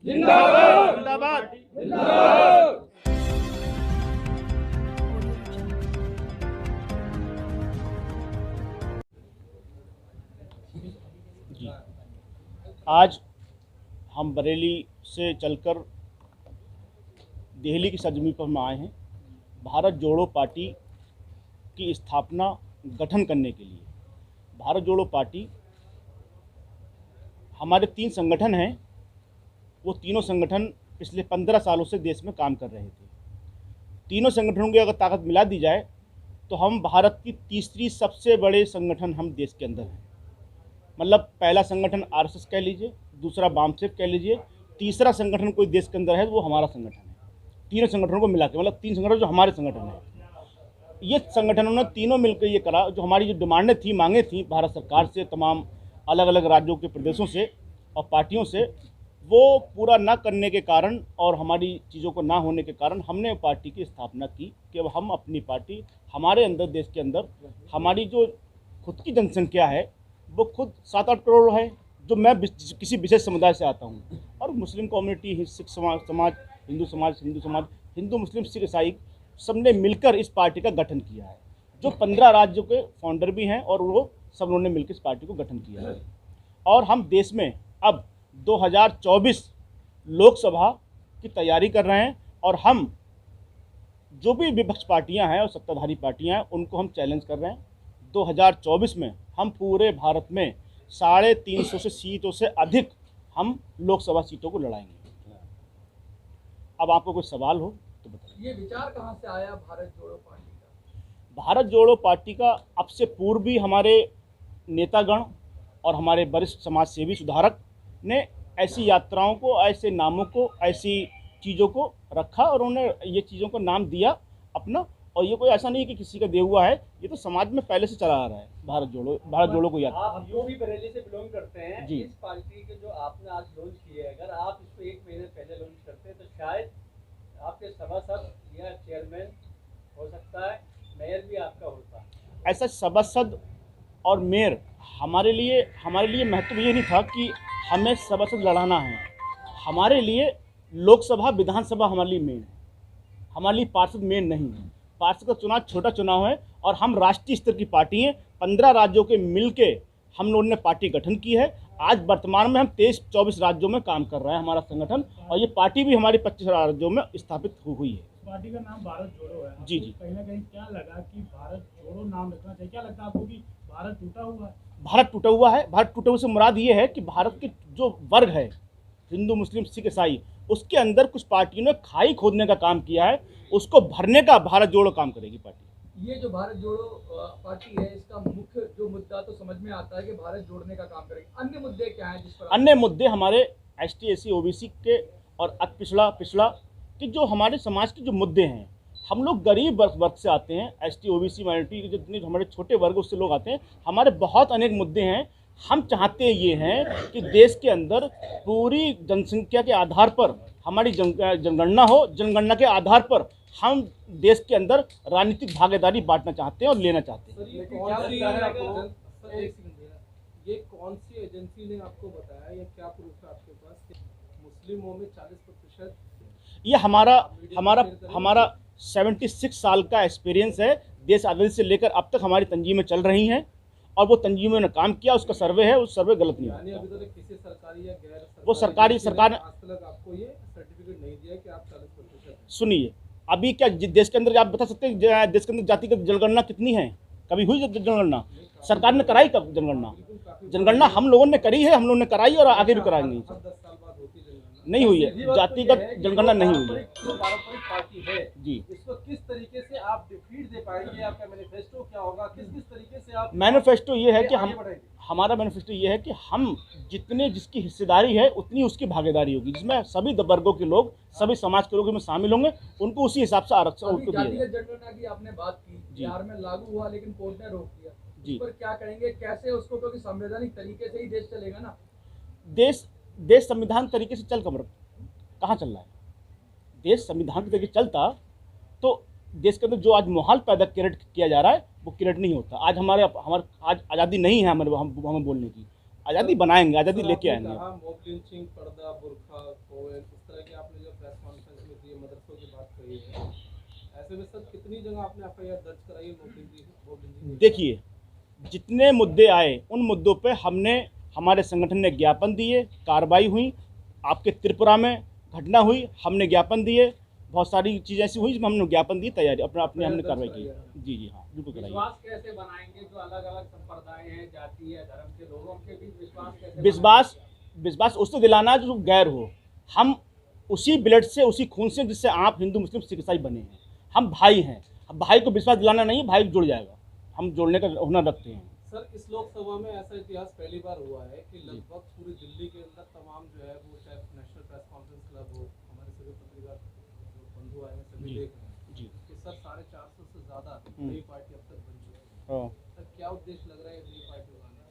जिंदाबाद जिंदाबाद। जिंदाबाद। जी, आज हम बरेली से चलकर दिल्ली की सरजमी पर हम आए हैं भारत जोड़ो पार्टी की स्थापना गठन करने के लिए। भारत जोड़ो पार्टी, हमारे 3 संगठन हैं, वो तीनों संगठन पिछले 15 सालों से देश में काम कर रहे थे। तीनों संगठनों की अगर ताकत मिला दी जाए तो हम भारत की तीसरी सबसे बड़े संगठन हम देश के अंदर हैं। मतलब पहला संगठन आरएसएस कह लीजिए, दूसरा वामसेफ कह लीजिए, तीसरा संगठन कोई देश के अंदर है वो हमारा संगठन है। तीनों संगठनों को मिला के, मतलब 3 संगठन जो हमारे संगठन है, ये संगठनों ने तीनों मिलकर ये करा। जो हमारी जो डिमांडें थी, मांगे थी भारत सरकार से, तमाम अलग अलग राज्यों के प्रदेशों से और पार्टियों से, वो पूरा ना करने के कारण और हमारी चीज़ों को ना होने के कारण हमने पार्टी की स्थापना की कि अब हम अपनी पार्टी, हमारे अंदर देश के अंदर हमारी जो खुद की जनसंख्या है वो खुद 7-8 करोड़ है, जो मैं किसी विशेष समुदाय से आता हूँ, और मुस्लिम कम्युनिटी, सिख समाज, हिंदू मुस्लिम सिख ईसाई सबने मिलकर इस पार्टी का गठन किया है। जो 15 राज्यों के फाउंडर भी हैं और वो सब उन्होंने मिलकर इस पार्टी को गठन किया है। और हम देश में अब 2024 लोकसभा की तैयारी कर रहे हैं और हम जो भी विपक्ष पार्टियां हैं और सत्ताधारी पार्टियां हैं उनको हम चैलेंज कर रहे हैं। 2024 में हम पूरे भारत में 350 से सीटों से अधिक हम लोकसभा सीटों को लड़ाएंगे। अब आपको कोई सवाल हो तो बताइए। ये विचार कहाँ से आया भारत जोड़ो पार्टी का? भारत जोड़ो पार्टी का अब से पूर्व भी हमारे नेतागण और हमारे वरिष्ठ समाज सेवी सुधारक ने ऐसी यात्राओं को, ऐसे नामों को, ऐसी चीज़ों को रखा और उन्होंने ये चीज़ों को नाम दिया अपना। और ये कोई ऐसा नहीं है कि किसी का दिया हुआ है, ये तो समाज में पहले से चला आ रहा है। भारत जोड़ो को यात्रा। आप जो भी बरेली से बिलोंग करते हैं, जी, इस पार्टी के जो आपने आज लॉन्च की है, अगर आप इसको 1 महीने पहले लॉन्च करते तो शायद आपके सभासद या चेयरमैन हो सकता है, मेयर भी आपका होता। ऐसा सभासद और मेयर हमारे लिए महत्व ये नहीं था कि हमें सभासद लड़ाना है। हमारे लिए लोकसभा विधानसभा हमारे लिए मेन है, हमारे लिए पार्षद मेन नहीं है। पार्षद का चुनाव छोटा चुनाव है और हम राष्ट्रीय स्तर की पार्टी हैं। 15 राज्यों के मिलके हम लोगों ने पार्टी गठन की है। आज वर्तमान में हम 23-24 राज्यों में काम कर रहे हैं हमारा संगठन, और ये पार्टी भी हमारी 25 राज्यों में स्थापित हुई है। पार्टी का नाम भारत जोड़ो है। जी जी। कहीं ना कहीं क्या लगा कि भारत जोड़ो नाम रखना चाहिए? क्या लगता है आपको कि भारत टूटा हुआ है? भारत टूटा हुआ है। भारत टूटे हुए से मुराद ये है कि भारत के जो वर्ग है, हिंदू मुस्लिम सिख ईसाई, उसके अंदर कुछ पार्टियों ने खाई खोदने का काम किया है, उसको भरने का भारत जोड़ो काम करेगी पार्टी। ये जो भारत जोड़ो पार्टी है, इसका मुख्य जो मुद्दा तो समझ में आता है कि भारत जोड़ने का काम करेगी। अन्य मुद्दे क्या हैं जिस पर? अन्य मुद्दे हमारे ST SC OBC के और अति पिछड़ा कि जो हमारे समाज के जो मुद्दे हैं, हम लोग गरीब वर्ग से आते हैं। ST OBC माइनॉरिटी के जितने हमारे छोटे वर्ग उससे लोग आते हैं। हमारे बहुत अनेक मुद्दे हैं। हम चाहते ये हैं कि देश के अंदर पूरी जनसंख्या के आधार पर हमारी जनगणना हो। जनगणना के आधार पर हम देश के अंदर राजनीतिक भागीदारी बांटना चाहते हैं और लेना चाहते हैं। ये कौन सी एजेंसी ने आपको बताया या क्या प्रूफ है आपके पास कि मुस्लिमों में 40%? ये हमारा 76 साल का एक्सपीरियंस है। देश आज़ादी से लेकर अब तक हमारी तंजीमें चल रही हैं और वो तंजीमों ने काम किया। उसका सर्वे है, उस सर्वे गलत नहीं है। अभी तक किसी सरकारी या गैर वो सरकार ने आज तक आपको ये सर्टिफिकेट नहीं दिया कि आप 40%? सुनिए, अभी क्या देश के अंदर आप बता सकते हैं देश के अंदर जातिगत जनगणना कितनी है? कभी हुई जनगणना? सरकार ने कराई कब जनगणना? जनगणना हम लोगों ने करी है, हम लोगों ने कराई और आगे भी कराएंगे। 10 साल बाद होती जनगणना नहीं हुई है, जातिगत जनगणना नहीं हुई है। जो पारंपरिक पार्टी है जी, इसको किस तरीके से आप डिफीट दे पाएंगे? आपका मैनिफेस्टो क्या होगा? किस तरीके से आप मैनिफेस्टो ये है कि आगे बढ़ेंगे? हमारा मैनिफेस्टो ये है कि हम जितने जिसकी हिस्सेदारी है उतनी उसकी भागीदारी होगी, जिसमें सभी वर्गों के लोग, सभी समाज के लोग इसमें शामिल होंगे। उनको उसी हिसाब से आरक्षण उनको दिया जाएगा। जातिगत जनगणना की आपने बात की, बिहार में लागू हुआ लेकिन कोर्ट ने रोक दिया। जी। इस पर क्या कहेंगे? कैसे उसको, क्योंकि संवैधानिक तरीके से ही देश चलेगा ना। देश संविधान तरीके से कहाँ चल रहा है? देश संविधान के तरीके चलता तो देश के अंदर जो आज माहौल पैदा किया जा रहा है वो क्रिएट नहीं होता। आज आज आज़ादी नहीं है हमें बोलने की। आज़ादी बनाएंगे, आज़ादी सर, लेके आपने आएंगे। कहा मॉब लिंचिंग, पर्दा, बुर्का, कोविड, इस तरह की आपने जो प्रेस कॉन्फ्रेंस में दी, मदरसों की बात कही है, ऐसे में सर कितनी जगह आपने एफआईआर दर्ज कराई है मॉब लिंचिंग? देखिए, जितने मुद्दे आए उन मुद्दों पे हमने, हमारे संगठन ने ज्ञापन दिए, कार्रवाई हुई। आपके त्रिपुरा में घटना हुई, हमने ज्ञापन दिए। बहुत सारी चीज़ें ऐसी हुई जिसमें हमने ज्ञापन दी, तैयारी अपने अपने हमने कार्रवाई की। जी जी हाँ, बिल्कुल कराइए। विश्वास कैसे बनाएंगे जो अलग अलग संप्रदाय हैं, जाति है, धर्म के लोगों के बीच विश्वास कैसे विश्वास उससे दिलाना जो गैर हो। हम उसी ब्लड से, उसी खून से जिससे आप हिंदू मुस्लिम सिख ईसाई बने हैं, हम भाई हैं। अब भाई को विश्वास दिलाना नहीं, भाई जुड़ जाएगा। हम जोड़ने का हुनर रखते हैं। सर, इस लोकसभा में ऐसा इतिहास पहली बार हुआ है कि लगभग पूरी दिल्ली के अंदर तमाम जो है वो, चाहे नेशनल प्रेस कॉन्फ्रेंस क्लब हो, हमारे सभी पत्रकार जो बंधु आए हैं सभी देख रहे हैं जी कि सर 450 से ज्यादा नई पार्टी अब तक बन चुकी है। हाँ। सर, क्या उद्देश्य लग रहा है नई पार्टी बनाने का?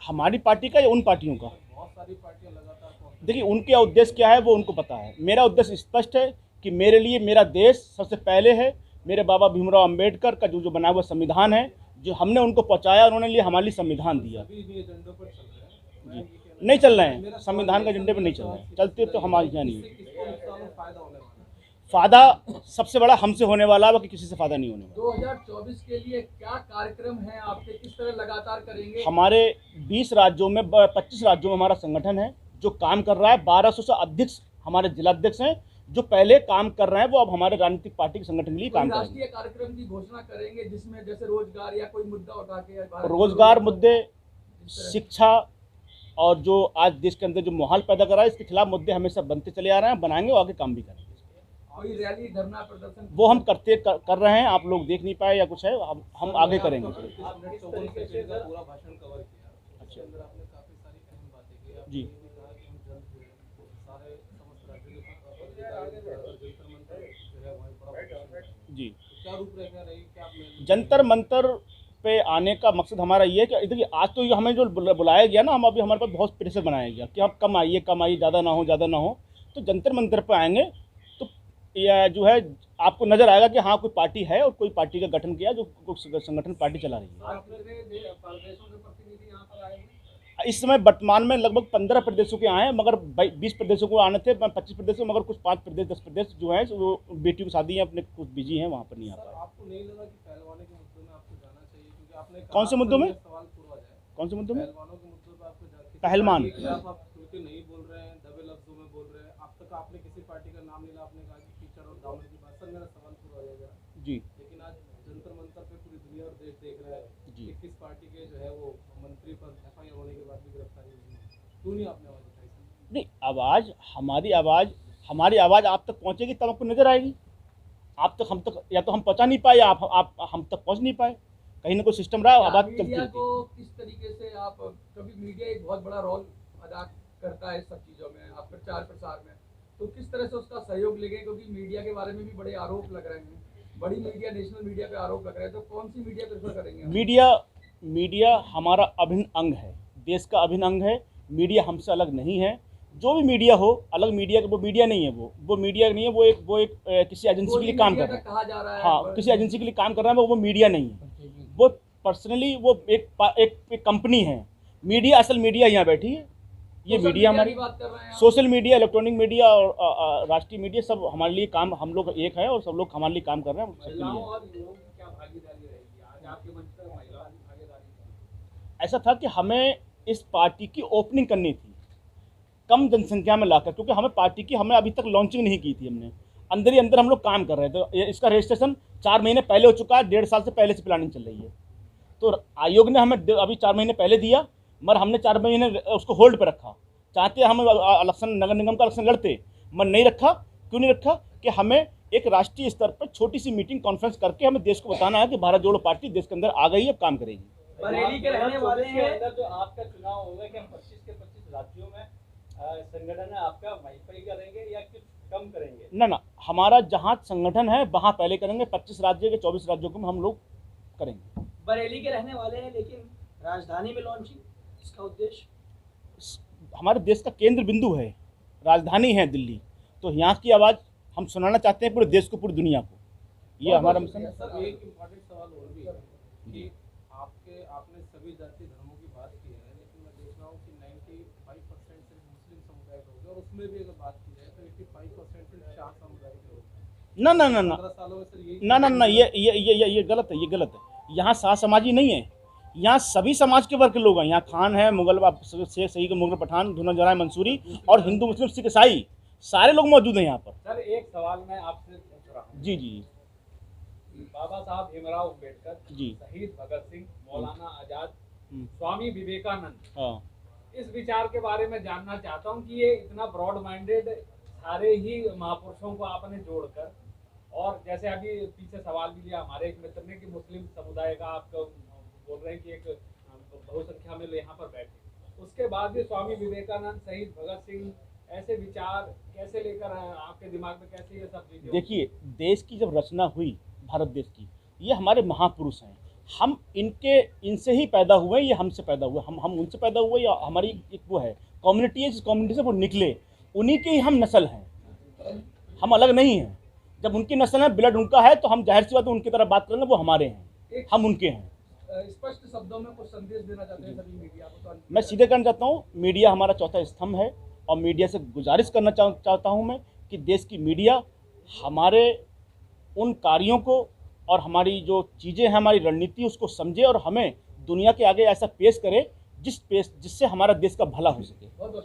हमारी पार्टी का या उन पार्टियों का? बहुत सारी पार्टियां लगातार देखिए, उनके उद्देश्य क्या है वो उनको पता है। मेरा उद्देश्य स्पष्ट है कि मेरे लिए मेरा देश सबसे पहले है। मेरे बाबा भीमराव अंबेडकर का जो बनाया हुआ संविधान है, जो हमने उनको पहुंचाया, उन्होंने लिए हमारे लिए संविधान दिया। सभी इन्हीं एजेंडों पर चल रहे हैं। मैं ये कहना नहीं चल रहे मेरा हैं, संविधान का एजेंडे पर नहीं चल रहे हैं। चलते तो हमारे यहाँ नहीं है। इससे किसको नुकसान और फायदा होने वाला है? फायदा सबसे बड़ा हमसे होने वाला है, बाकी किसी से फायदा नहीं होने वाला। 2024 के लिए क्या कार्यक्रम है आपके, किस तरह लगातार करेंगे? हमारे 20 राज्यों में, 25 राज्यों में हमारा संगठन है जो काम कर रहा है। 1200 से अधिक हमारे जिलाध्यक्ष हैं जो पहले काम कर रहे हैं, वो अब हमारे राजनीतिक पार्टी के संगठन के लिए कोई काम करेंगे। राष्ट्रीय कार्यक्रम की घोषणा करेंगे जिसमें जैसे रोजगार या कोई मुद्दा उठा के भारत रोजगार मुद्दे, जिस तरह- शिक्षा और जो आज देश के अंदर जो माहौल पैदा कर रहा है, इसके खिलाफ मुद्दे हमेशा बनते चले आ रहे हैं, बनाएंगे और आगे काम भी करेंगे। कोई रैली, धरना, प्रदर्शन वो हम कर रहे हैं, आप लोग देख नहीं पाए या कुछ है, हम आगे करेंगे। आपने 54 सेकंड का पूरा भाषण कवर किया, उसके अंदर आपने काफी सारी अहम बातें की। आपने जी। ये भी कहा कि हम जल्द जो है सारे समस्त राज्यों के जंतर मंतर जो है वहीं बड़ा जी, क्या रूपरेखा रही, क्या आप जंतर मंतर पे आने का मकसद हमारा ये है कि देखिए, आज तो ये हमें जो बुलाया गया ना, हम अभी हमारे पास बहुत प्रेशर बनाया गया कि आप कम आइए, ज़्यादा ना हो। तो जंतर मंतर पे आएंगे तो या जो है आपको नज़र आएगा कि हाँ, कोई पार्टी है और कोई पार्टी का गठन किया, जो कोई संगठन पार्टी चला रही है। प्रदेशों के प्रतिनिधि यहाँ पर आए हैं। इस समय वर्तमान में लगभग 15 प्रदेशों के आए हैं, मगर 20 प्रदेशों को आने थे, 25 प्रदेशों, मगर कुछ 5 प्रदेश, 10 प्रदेश जो हैं वो बेटियों की शादी है, अपने कुछ बिजी हैं, वहाँ पर नहीं आ सर, पाए। आपको नहीं लगा कि पहलवानों के मुद्दों में आपको जाना चाहिए, क्योंकि आपने कहा कौन से मुद्दों में? सवाल पूरा जाए। कौन से मुद्दों में? पहलवानों के मुद्दों पर आपको जाके पहलवान? किसी पार्टी के खिलाफ आप खुल के नहीं बोल रहे हैं, दबे लफ्जों में बोल रहे हैं। अब तक आपने किसी पार्टी का नाम नहीं लिया, आपने कहा कि कीचड़ और दावने की बात। सर, मेरा सवाल पूरा हो जाएगा। जी लेकिन आज जंतर मंतर पे पूरी दुनिया और देश देख रहा है जी। कि किस पार्टी के जो है वो मंत्री पर एफआईआर होने के बाद भी गिरफ्तारी हुई है। क्यों नहीं आपने आवाज उठाई सर? नहीं, हमारी आवाज़ आप तक पहुँचेगी तब आपको नज़र आएगी। आप तक, हम तक, या तो हम पहुँचा नहीं पाए या आप हम तक पहुँच नहीं पाए। कहीं ना कोई सिस्टम रहा, क्या आवाज़ चलती मीडिया रहती है। को किस तरीके से आप, कभी मीडिया एक बहुत बड़ा रोल अदा करता है सब चीज़ों में, आप प्रचार प्रसार में, तो किस तरह से उसका सहयोग लेंगे? क्योंकि मीडिया के बारे में भी बड़े आरोप लग रहे हैं, बड़ी मीडिया, नेशनल मीडिया पे आरोप लग रहे हैं, तो कौन सी मीडिया प्रेफर करेंगे आप? मीडिया हमारा अभिन्न अंग है, देश का अभिन्न अंग है। मीडिया हमसे अलग नहीं है। जो भी मीडिया हो, अलग मीडिया, वो मीडिया नहीं है, वो मीडिया नहीं है, वो एक किसी एजेंसी के लिए काम कर रहा है। कहा जा रहा है, हाँ, किसी एजेंसी के लिए काम कर रहा है, वो मीडिया नहीं है। वो पर्सनली वो एक कंपनी है। मीडिया, असल मीडिया यहाँ बैठी है। ये सोशल मीडिया की हमारी, बात कर रहे हैं आप? सोशल मीडिया, इलेक्ट्रॉनिक मीडिया और राष्ट्रीय मीडिया, सब हमारे लिए काम, हम लोग एक है और सब लोग हमारे लिए काम कर रहे हैं। सबके महिलाओं लिए और युवाओं की क्या भागीदारी रहेगी आज आपके मंच पर? महिलाओं की भागीदारी ऐसा था कि हमें इस पार्टी की ओपनिंग करनी थी कम जनसंख्या में लाकर, क्योंकि हमें पार्टी की, हमने अभी तक लॉन्चिंग नहीं की थी। हमने अंदर ही अंदर हम लोग काम कर रहे थे। इसका रजिस्ट्रेशन 4 महीने पहले हो चुका है, 1.5 साल से पहले से प्लानिंग चल रही है। तो आयोग ने हमें अभी 4 महीने पहले दिया, मगर हमने 4 महीने उसको होल्ड पर रखा। चाहते हम इलेक्शन, नगर निगम का इलेक्शन लड़ते, मन नहीं रखा। क्यों नहीं रखा? कि हमें एक राष्ट्रीय स्तर पर छोटी सी मीटिंग कॉन्फ्रेंस करके हमें देश को बताना है कि भारत जोड़ो पार्टी देश के अंदर आ गई है, अब काम करेगी। बरेली के रहने वाले हैं अंदर जो आपका चुनाव होगा, क्या 25 के 25 राज्यों में संगठन है आपका वहीं पर ही करेंगे या कुछ कम करेंगे? ना, हमारा जहाँ संगठन है वहाँ पहले करेंगे। 25 राज्य के 24 राज्यों को हम लोग करेंगे। बरेली के रहने वाले हैं, लेकिन राजधानी में लॉन्चिंग, इसका उद्देश्य? हमारे देश का केंद्र बिंदु है, राजधानी है दिल्ली, तो यहाँ की आवाज़ हम सुनाना चाहते हैं पूरे देश को, पूरी दुनिया को। ये हमारा मिशन है। सर, एक इम्पोर्टेंट सवाल और भी है कि आपने सभी जाति धर्मों की बात की है, लेकिन और उसमें भी अगर बात की जाए तो 85% शाह समुदाय के लोग हैं। ना ना ना ना 15 सालों में सर यही ना ना ना ये गलत है, ये गलत है। यहाँ शाह समाजी नहीं है, यहाँ सभी समाज के वर्ग के लोग हैं। यहाँ खान है, मुगल शेख सही के मुगल पठान, धुना जरा मंसूरी और हिंदू मुस्लिम सिख ईसाई सारे लोग मौजूद हैं यहाँ पर। सर एक सवाल मैं आपसे पूछ रहा हूँ। जी जी बाबा साहब भीमराव अम्बेडकर, जी। शहीद भगत सिंह, मौलाना आजाद, हम्म। स्वामी विवेकानंद, हाँ इस विचार के बारे में जानना चाहता हूँ कि ये इतना ब्रॉड माइंडेड सारे ही महापुरुषों को आपने जोड़कर, और जैसे अभी पीछे सवाल भी लिया हमारे एक मित्र ने कि मुस्लिम समुदाय का आप बोल रहे हैं कि एक बहुसंख्या में यहाँ पर बैठे, उसके बाद भी स्वामी विवेकानंद, शहीद भगत सिंह, ऐसे विचार कैसे लेकर आए आपके दिमाग में, कैसे ये सब चीजें? देखिए, देश की जब रचना हुई, भारत देश की, ये हमारे महापुरुष हैं। हम इनसे ही पैदा हुए, ये हमसे पैदा हुए, हम उनसे पैदा हुए, या हमारी एक वो है कम्युनिटी है, जिस कम्युनिटी से वो निकले, उन्हीं के ही हम नस्ल हैं, हम अलग नहीं हैं। जब उनकी नस्ल है, ब्लड उनका है, तो हम जाहिर सी बात है उनकी तरह बात करेंगे, वो हमारे हैं, हम उनके हैं। स्पष्ट शब्दों में कुछ संदेश देना चाहते हैं सभी मीडिया को? तो मैं सीधे कहना चाहता हूँ, मीडिया हमारा चौथा स्तंभ है, और मीडिया से गुजारिश करना चाहता हूँ मैं कि देश की मीडिया हमारे उन कार्यों को और हमारी जो चीज़ें हैं, हमारी रणनीति, उसको समझे और हमें दुनिया के आगे ऐसा पेश करे जिससे हमारा देश का भला हो सके। बहुत बहुत